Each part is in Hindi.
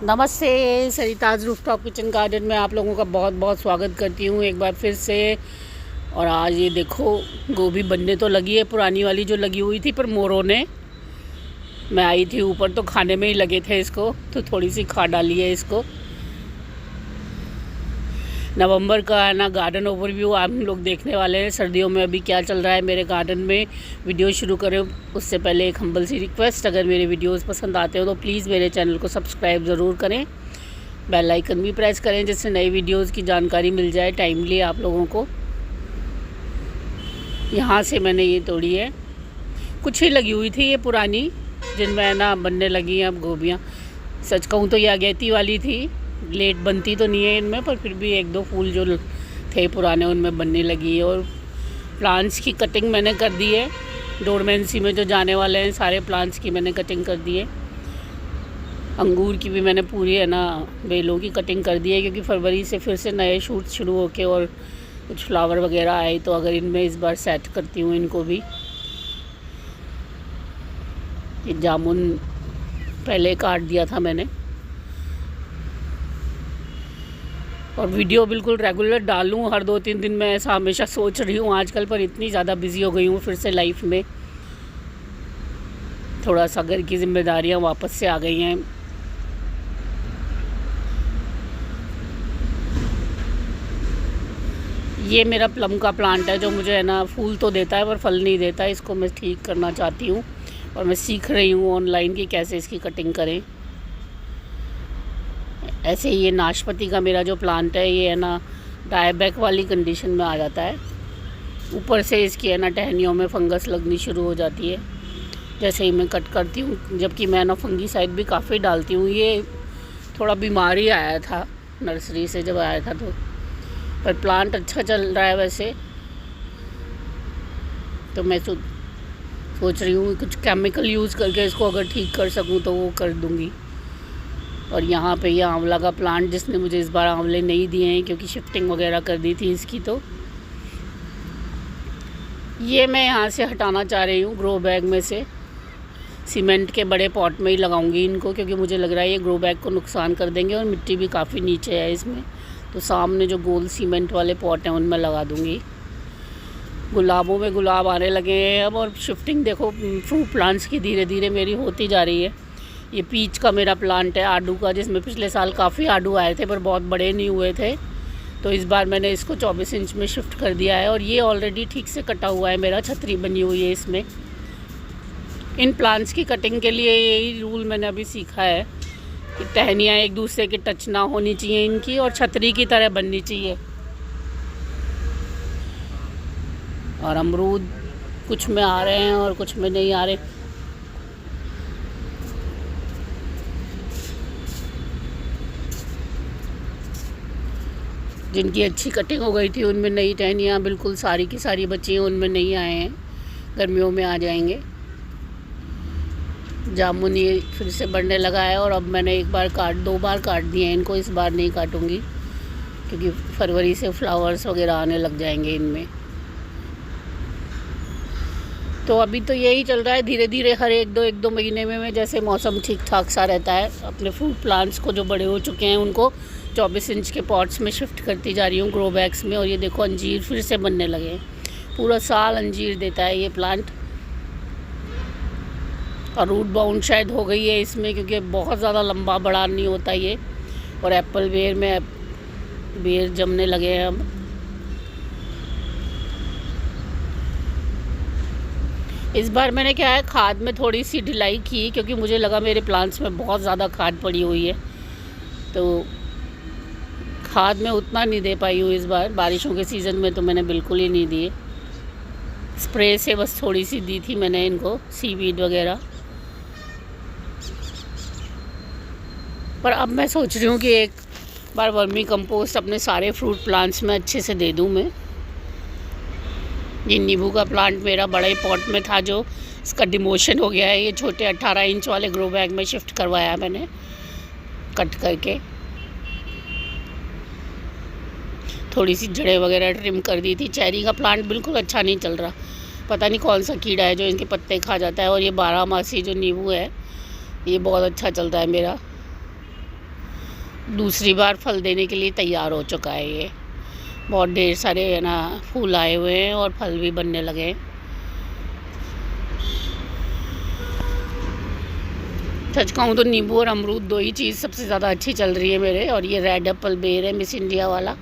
नमस्ते। सरिताज रूफटॉप किचन गार्डन में आप लोगों का बहुत बहुत स्वागत करती हूँ एक बार फिर से। और आज ये देखो, गोभी बनने तो लगी है, पुरानी वाली जो लगी हुई थी, पर मोरों ने, मैं आई थी ऊपर तो खाने में ही लगे थे इसको, तो थोड़ी सी खा डाली है इसको। नवंबर का है ना गार्डन ओवरव्यू हम लोग देखने वाले हैं। सर्दियों में अभी क्या चल रहा है मेरे गार्डन में, वीडियो शुरू करें उससे पहले एक हम्बल सी रिक्वेस्ट, अगर मेरे वीडियोस पसंद आते हो तो प्लीज़ मेरे चैनल को सब्सक्राइब ज़रूर करें, बेल आइकन भी प्रेस करें जिससे नई वीडियोस की जानकारी मिल जाए टाइमली आप लोगों को। यहाँ से मैंने ये तोड़ी है, कुछ ही लगी हुई थी ये पुरानी, जिनमें है ना बनने लगी हैं अब गोभियाँ। सच कहूँ तो ये अगेती वाली थी, लेट बनती तो नहीं है इनमें, पर फिर भी एक दो फूल जो थे पुराने उनमें बनने लगी है। और प्लांट्स की कटिंग मैंने कर दी है, डोरमेंसी में जो जाने वाले हैं सारे प्लांट्स की मैंने कटिंग कर दी है। अंगूर की भी मैंने पूरी है ना बेलों की कटिंग कर दी है, क्योंकि फरवरी से फिर से नए शूट शुरू होके और कुछ फ्लावर वगैरह आए, तो अगर इनमें इस बार सेट करती हूँ इनको भी। ये जामुन पहले काट दिया था मैंने, और वीडियो बिल्कुल रेगुलर डालूँ हर 2-3 दिन में, ऐसा हमेशा सोच रही हूँ आजकल, पर इतनी ज़्यादा बिज़ी हो गई हूँ फिर से लाइफ में, थोड़ा सा घर की जिम्मेदारियाँ वापस से आ गई हैं। ये मेरा प्लम का प्लांट है जो मुझे है ना फूल तो देता है पर फल नहीं देता, इसको मैं ठीक करना चाहती हूँ और मैं सीख रही हूँ ऑनलाइन कि कैसे इसकी कटिंग करें। ऐसे ही ये नाशपाती का मेरा जो प्लांट है ये है ना डायबैक वाली कंडीशन में आ जाता है, ऊपर से इसकी है ना टहनियों में फंगस लगनी शुरू हो जाती है जैसे ही मैं कट करती हूँ, जबकि मैं ना फंगीसाइड भी काफ़ी डालती हूँ। ये थोड़ा बीमार ही आया था नर्सरी से जब आया था, तो पर प्लांट अच्छा चल रहा है वैसे, तो मैं सोच रही हूँ कुछ केमिकल यूज़ करके इसको अगर ठीक कर सकूँ तो वो कर दूँगी। और यहाँ पे ये आंवला का प्लांट, जिसने मुझे इस बार आंवले नहीं दिए हैं क्योंकि शिफ्टिंग वगैरह कर दी थी इसकी, तो ये मैं यहाँ से हटाना चाह रही हूँ ग्रो बैग में से। सीमेंट के बड़े पॉट में ही लगाऊंगी इनको, क्योंकि मुझे लग रहा है ये ग्रो बैग को नुकसान कर देंगे और मिट्टी भी काफ़ी नीचे है इसमें, तो सामने जो गोल सीमेंट वाले पॉट हैं उनमें लगा दूँगी। गुलाबों में गुलाब आने लगे हैं अब, और शिफ्टिंग देखो फ्रूट प्लांट्स की धीरे धीरे मेरी होती जा रही है। ये पीच का मेरा प्लांट है आड़ू का, जिसमें पिछले साल काफ़ी आड़ू आए थे पर बहुत बड़े नहीं हुए थे, तो इस बार मैंने इसको 24 इंच में शिफ्ट कर दिया है। और ये ऑलरेडी ठीक से कटा हुआ है, मेरा छतरी बनी हुई है इसमें। इन प्लांट्स की कटिंग के लिए यही रूल मैंने अभी सीखा है कि टहनियाँ एक दूसरे के टच ना होनी चाहिए इनकी, और छतरी की तरह बननी चाहिए। और अमरूद कुछ में आ रहे हैं और कुछ में नहीं आ रहे। जिनकी अच्छी कटिंग हो गई थी उनमें नई टहनियाँ बिल्कुल सारी की सारी बची हैं, उनमें नहीं आए हैं, गर्मियों में आ जाएंगे। जामुन ये फिर से बढ़ने लगा है, और अब मैंने 2 बार काट दिए हैं इनको, इस बार नहीं काटूंगी क्योंकि फरवरी से फ्लावर्स वगैरह आने लग जाएंगे इनमें। तो अभी तो यही चल रहा है, धीरे धीरे हर एक दो महीने में मैं, जैसे मौसम ठीक ठाक सा रहता है, अपने फ्रूट प्लांट्स को जो बड़े हो चुके हैं उनको 24 इंच के पॉट्स में शिफ्ट करती जा रही हूँ ग्रो बैग्स में। और ये देखो अंजीर फिर से बनने लगे हैं, पूरा साल अंजीर देता है ये प्लांट। और रूट बाउंड शायद हो गई है इसमें, क्योंकि बहुत ज़्यादा लंबा बड़ा नहीं होता ये। और एप्पल बेर में बेर जमने लगे हैं अब। इस बार मैंने क्या है, खाद में थोड़ी सी ढिलाई की, क्योंकि मुझे लगा मेरे प्लांट्स में बहुत ज़्यादा खाद पड़ी हुई है, तो खाद में उतना नहीं दे पाई हूँ इस बार। बारिशों के सीज़न में तो मैंने बिल्कुल ही नहीं दिए, स्प्रे से बस थोड़ी सी दी थी मैंने इनको, सीवीड वगैरह। पर अब मैं सोच रही हूँ कि एक बार वर्मी कंपोस्ट अपने सारे फ्रूट प्लांट्स में अच्छे से दे दूँ मैं। ये नींबू का प्लांट मेरा बड़े पॉट में था, जो इसका डिमोशन हो गया है, ये छोटे 18 इंच वाले ग्रो बैग में शिफ्ट करवाया मैंने कट करके। थोड़ी सी जड़ें वगैरह ट्रिम कर दी थी। चेरी का प्लांट बिल्कुल अच्छा नहीं चल रहा, पता नहीं कौन सा कीड़ा है जो इनके पत्ते खा जाता है। और ये 12 मासी जो नींबू है ये बहुत अच्छा चलता है मेरा। दूसरी बार फल देने के लिए तैयार हो चुका है ये। बहुत ढेर सारे है ना फूल आए हुए हैं और फल भी बनने लगे हैं। सच कहूँ तो नींबू और अमरूद दो ही चीज़ सबसे ज़्यादा अच्छी चल रही है मेरे। और ये रेड एप्पल बेर है मिस इंडिया वाला,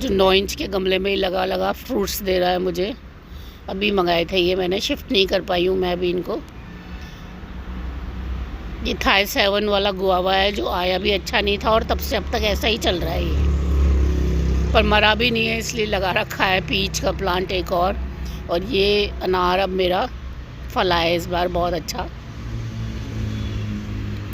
जो 9 इंच के गमले में ही लगा लगा फ्रूट्स दे रहा है मुझे। अभी मंगाए थे ये, मैंने शिफ्ट नहीं कर पाई हूँ मैं अभी इनको। ये थाई 7 वाला गुआवा है जो आया भी अच्छा नहीं था और तब से अब तक ऐसा ही चल रहा है ये, पर मरा भी नहीं है इसलिए लगा रखा है पीच का प्लांट एक और ये अनार अब मेरा फल आया इस बार बहुत अच्छा।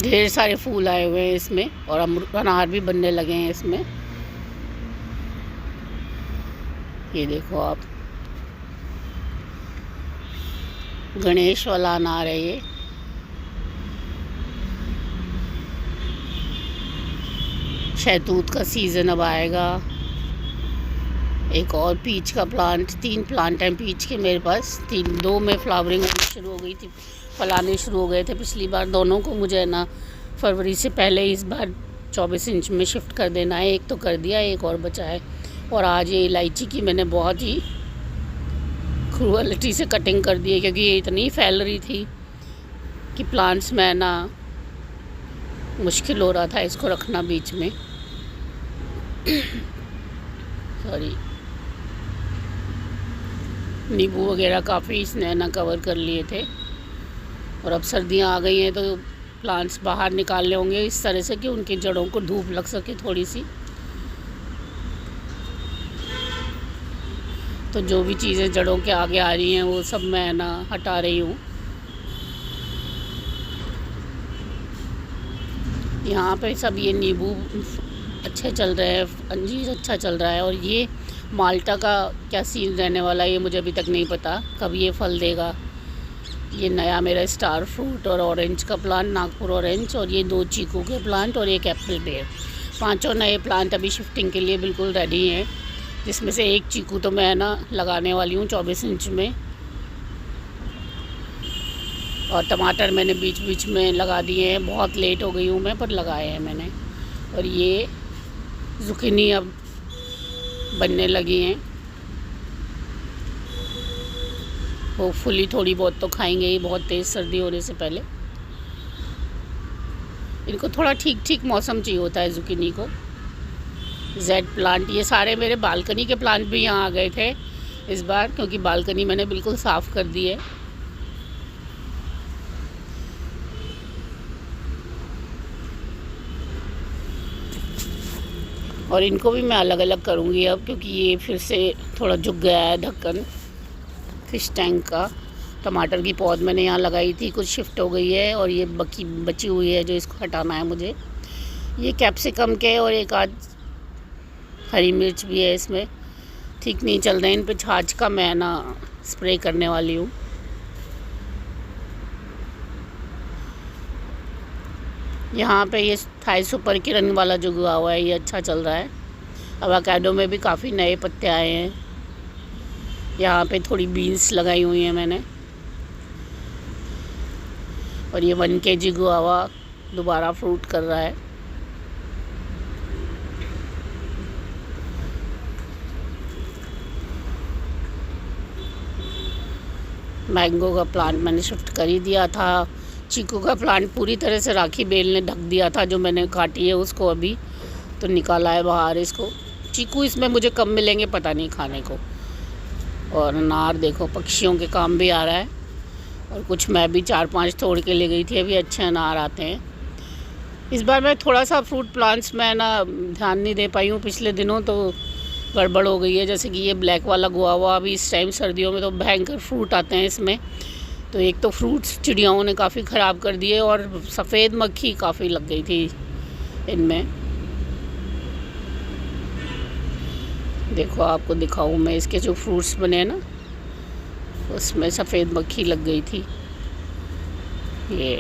ढेर सारे फूल आए हुए हैं इसमें और अनार भी बनने लगे हैं इसमें। ये देखो आप, गणेश वाला अनार है ये। शहतूत का सीज़न अब आएगा। एक और पीच का प्लांट, 3 प्लांट हैं पीच के मेरे पास। 2 में फ्लावरिंग होनी शुरू हो गई थी, फलाने शुरू हो गए थे पिछली बार। दोनों को मुझे है ना फरवरी से पहले इस बार 24 इंच में शिफ्ट कर देना है। एक तो कर दिया, एक और बचा है। और आज ये इलायची की मैंने बहुत ही क्रूअलिटी से कटिंग कर दी है क्योंकि ये इतनी फैल रही थी कि प्लांट्स में ना मुश्किल हो रहा था इसको रखना बीच में। सॉरी, नींबू वगैरह काफ़ी इसने ना कवर कर लिए थे। और अब सर्दियाँ आ गई हैं तो प्लांट्स बाहर निकालने होंगे इस तरह से कि उनकी जड़ों को धूप लग सके थोड़ी सी। तो जो भी चीज़ें जड़ों के आगे आ रही हैं वो सब मैं ना हटा रही हूँ। यहाँ पे सब ये नींबू अच्छे चल रहे हैं, अंजीर अच्छा चल रहा है। और ये माल्टा का क्या सीन रहने वाला है ये मुझे अभी तक नहीं पता, कब ये फल देगा। ये नया मेरा स्टार फ्रूट और ऑरेंज का प्लांट, नागपुर ऑरेंज, और ये 2 चीकू के प्लांट और एक एप्पल बेर। 5 नए प्लांट अभी शिफ्टिंग के लिए बिल्कुल रेडी हैं, जिसमें से एक चीकू तो मैं ना लगाने वाली हूँ 24 इंच में। और टमाटर मैंने बीच बीच में लगा दिए हैं, बहुत लेट हो गई हूँ मैं पर लगाए हैं मैंने। और ये ज़ुकीनी अब बनने लगी हैं, होपफुली थोड़ी बहुत तो खाएंगे ही, बहुत तेज़ सर्दी होने से पहले। इनको थोड़ा ठीक ठीक मौसम चाहिए होता है ज़ुकीनी को। जेड प्लांट, ये सारे मेरे बालकनी के प्लांट भी यहाँ आ गए थे इस बार, क्योंकि बालकनी मैंने बिल्कुल साफ़ कर दी है। और इनको भी मैं अलग अलग करूँगी अब, क्योंकि ये फिर से थोड़ा झुक गया है ढक्कन फिश टैंक का। टमाटर की पौध मैंने यहाँ लगाई थी, कुछ शिफ्ट हो गई है और ये बची हुई है जो इसको हटाना है मुझे। ये कैप्सिकम के और एक आध हरी मिर्च भी है इसमें, ठीक नहीं चल रहे हैं। इन पे छाछ का मैं ना स्प्रे करने वाली हूँ। यहाँ पे ये थाई सुपर किरण वाला जो हुआ हुआ है ये अच्छा चल रहा है। अवाकाडो में भी काफ़ी नए पत्ते आए हैं। यहाँ पे थोड़ी बीन्स लगाई हुई हैं मैंने। और ये 1 kg गुआवा दोबारा फ्रूट कर रहा है। मैंगो का प्लांट मैंने शिफ्ट कर ही दिया था। चीकू का प्लांट पूरी तरह से राखी बेल ने ढक दिया था, जो मैंने काटी है उसको अभी तो निकाला है बाहर इसको। चीकू इसमें मुझे कब मिलेंगे पता नहीं खाने को। और अनार देखो पक्षियों के काम भी आ रहा है। और कुछ मैं भी 4-5 तोड़ के ले गई थी, अभी अच्छे अनार आते हैं। इस बार मैं थोड़ा सा फ्रूट प्लांट्स में ना ध्यान नहीं दे पाई हूँ, पिछले दिनों तो गड़बड़ हो गई है। जैसे कि ये ब्लैक वाला गुआवा, अभी इस टाइम सर्दियों में तो भयंकर फ्रूट आते हैं इसमें। तो एक तो फ्रूट्स चिड़ियाओं ने काफ़ी ख़राब कर दिए और सफ़ेद मक्खी काफ़ी लग गई थी इनमें। देखो आपको दिखाऊँ मैं, इसके जो फ्रूट्स बने हैं ना उसमें सफ़ेद मक्खी लग गई थी। ये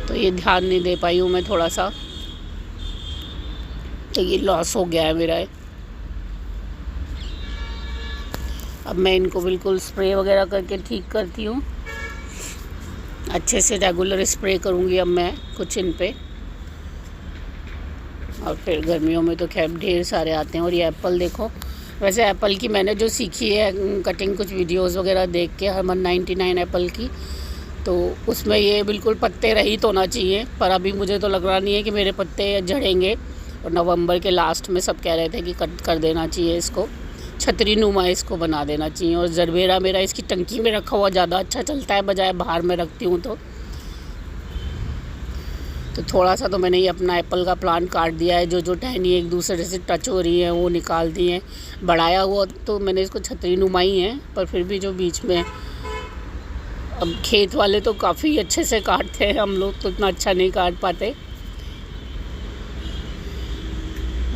तो ये ध्यान नहीं दे पाई हूँ मैं थोड़ा सा, तो ये लॉस हो गया है मेरा। अब मैं इनको बिल्कुल स्प्रे वगैरह करके ठीक करती हूँ। अच्छे से रेगुलर स्प्रे करूँगी अब मैं कुछ इन पे। और फिर गर्मियों में तो खैर ढेर सारे आते हैं। और ये एप्पल देखो, वैसे एप्पल की मैंने जो सीखी है कटिंग कुछ वीडियोस वगैरह देख के, हरमन 99 एप्पल की, तो उसमें ये बिल्कुल पत्ते रहित होना चाहिए। पर अभी मुझे तो लग रहा नहीं है कि मेरे पत्ते झड़ेंगे। और नवंबर के लास्ट में सब कह रहे थे कि कट कर देना चाहिए इसको, छतरी नुमा इसको बना देना चाहिए। और जरबेरा मेरा इसकी टंकी में रखा हुआ ज़्यादा अच्छा चलता है, बजाय बाहर में रखती हूँ। तो थोड़ा सा तो मैंने ये अपना एप्पल का प्लांट काट दिया है। जो टहनी एक दूसरे से टच हो रही है वो निकाल दी है। बढ़ाया हुआ तो मैंने इसको छतरी नुमाई है, पर फिर भी जो बीच में, अब खेत वाले तो काफ़ी अच्छे से काटते हैं, हम लोग तो इतना अच्छा नहीं काट पाते।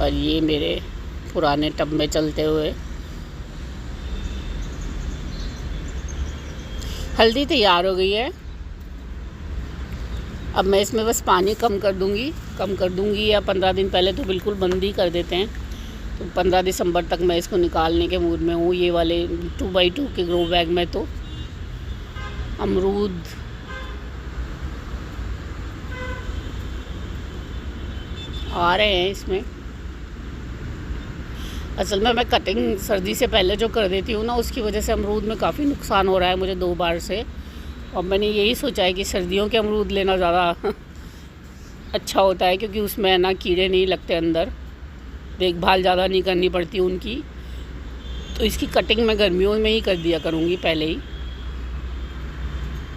और ये मेरे पुराने टब में चलते हुए हल्दी तैयार हो गई है। अब मैं इसमें बस पानी कम कर दूंगी या 15 दिन पहले तो बिल्कुल बंद ही कर देते हैं। तो 15 दिसंबर तक मैं इसको निकालने के मूड में हूँ। ये वाले 2x2 के ग्रो बैग में तो अमरूद आ रहे हैं इसमें। असल में मैं कटिंग सर्दी से पहले जो कर देती हूँ ना, उसकी वजह से अमरूद में काफ़ी नुकसान हो रहा है मुझे 2 बार से। और मैंने यही सोचा है कि सर्दियों के अमरूद लेना ज़्यादा अच्छा होता है, क्योंकि उसमें ना कीड़े नहीं लगते अंदर, देखभाल ज़्यादा नहीं करनी पड़ती उनकी। तो इसकी कटिंग मैं गर्मियों में ही कर दिया करूँगी पहले ही।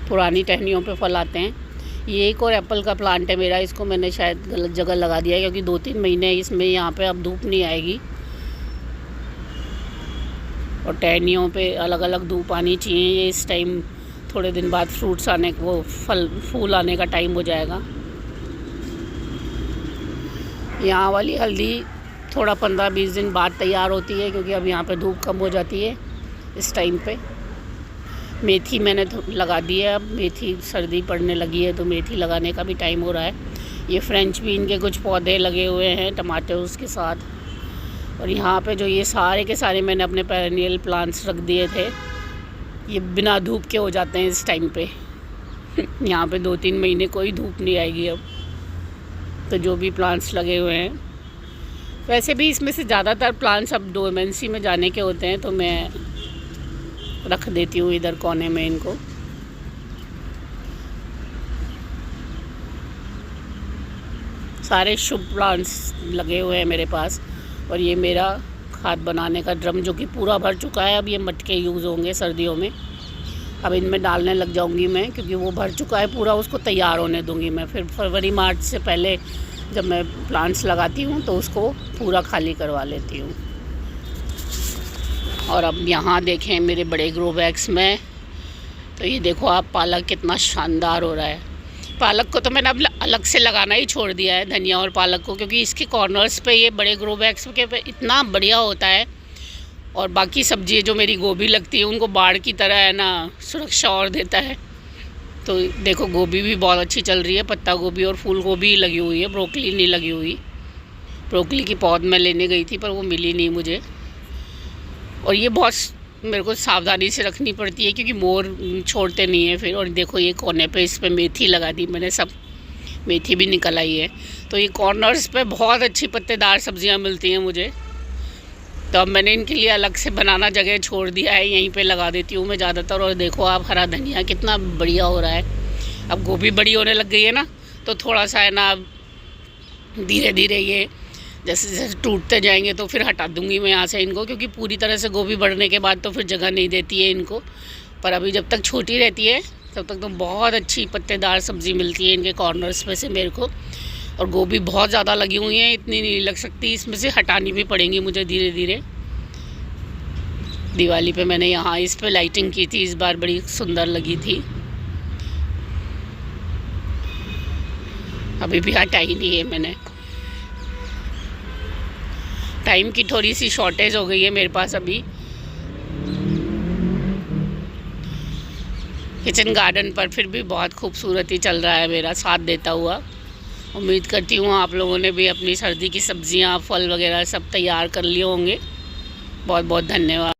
पुरानी टहनियों पे फल आते हैं। ये एक और एप्पल का प्लांट है मेरा, इसको मैंने शायद गलत जगह लगा दिया है, क्योंकि 2-3 महीने इसमें यहाँ पे अब धूप नहीं आएगी। और टहनियों पे अलग अलग धूप आनी चाहिए। ये इस टाइम थोड़े दिन बाद फ्रूट्स आने, वो फूल आने का टाइम हो जाएगा। यहाँ वाली हल्दी थोड़ा 15-20 दिन बाद तैयार होती है, क्योंकि अब यहाँ पे धूप कम हो जाती है इस टाइम पे। मेथी मैंने लगा दी है, अब मेथी सर्दी पड़ने लगी है तो मेथी लगाने का भी टाइम हो रहा है। ये फ्रेंच बीन के कुछ पौधे लगे हुए हैं टमाटोस के साथ। और यहाँ पे जो ये सारे के सारे मैंने अपने पेरेनियल प्लांट्स रख दिए थे, ये बिना धूप के हो जाते हैं इस टाइम पे। यहाँ पे 2-3 महीने कोई धूप नहीं आएगी अब। तो जो भी प्लांट्स लगे हुए हैं, वैसे भी इसमें से ज़्यादातर प्लांट्स अब डोमेंसी में जाने के होते हैं, तो मैं रख देती हूँ इधर कोने में इनको। सारे शुभ प्लांट्स लगे हुए हैं मेरे पास। और ये मेरा खाद बनाने का ड्रम जो कि पूरा भर चुका है। अब ये मटके यूज़ होंगे सर्दियों में, अब इनमें डालने लग जाऊंगी मैं, क्योंकि वो भर चुका है पूरा, उसको तैयार होने दूंगी मैं। फिर फरवरी मार्च से पहले जब मैं प्लांट्स लगाती हूँ तो उसको पूरा खाली करवा लेती हूँ। और अब यहाँ देखें मेरे बड़े ग्रो बैग्स में, तो ये देखो आप, पालक कितना शानदार हो रहा है। पालक को तो मैंने अब अलग से लगाना ही छोड़ दिया है, धनिया और पालक को, क्योंकि इसके कॉर्नर्स पे ये बड़े ग्रो बैग्स के पे इतना बढ़िया होता है। और बाकी सब्जी जो मेरी गोभी लगती है उनको बाढ़ की तरह है ना सुरक्षा और देता है। तो देखो गोभी भी बहुत अच्छी चल रही है, पत्ता गोभी और फूल गोभी लगी हुई है, ब्रोकली नहीं लगी हुई। ब्रोकली की पौध मैं लेने गई थी पर वो मिली नहीं मुझे। और ये बहुत मेरे को सावधानी से रखनी पड़ती है, क्योंकि मोर छोड़ते नहीं है फिर। और देखो ये कोने पे इस पर मेथी लगा दी मैंने, सब मेथी भी निकल आई है। तो ये कॉर्नर्स पे बहुत अच्छी पत्तेदार सब्जियां मिलती हैं मुझे। तो अब मैंने इनके लिए अलग से बनाना जगह छोड़ दिया है, यहीं पे लगा देती हूँ मैं ज़्यादातर। और देखो आप, हरा धनिया कितना बढ़िया हो रहा है। अब गोभी बड़ी होने लग गई है ना, तो थोड़ा सा है ना धीरे धीरे ये जैसे जैसे टूटते जाएंगे तो फिर हटा दूंगी मैं यहाँ से इनको, क्योंकि पूरी तरह से गोभी बढ़ने के बाद तो फिर जगह नहीं देती है इनको। पर अभी जब तक छोटी रहती है तब तक तो बहुत अच्छी पत्तेदार सब्ज़ी मिलती है इनके कॉर्नर्स में से मेरे को। और गोभी बहुत ज़्यादा लगी हुई है, इतनी नहीं लग सकती, इसमें से हटानी भी पड़ेंगी मुझे धीरे धीरे। दिवाली पे मैंने यहाँ इस पे लाइटिंग की थी, इस बार बड़ी सुंदर लगी थी। अभी भी हटाई नहीं है मैंने, टाइम की थोड़ी सी शॉर्टेज हो गई है मेरे पास अभी। किचन गार्डन पर फिर भी बहुत खूबसूरती चल रहा है मेरा साथ देता हुआ। उम्मीद करती हूँ आप लोगों ने भी अपनी सर्दी की सब्जियाँ, फल वगैरह सब तैयार कर लिए होंगे। बहुत बहुत धन्यवाद।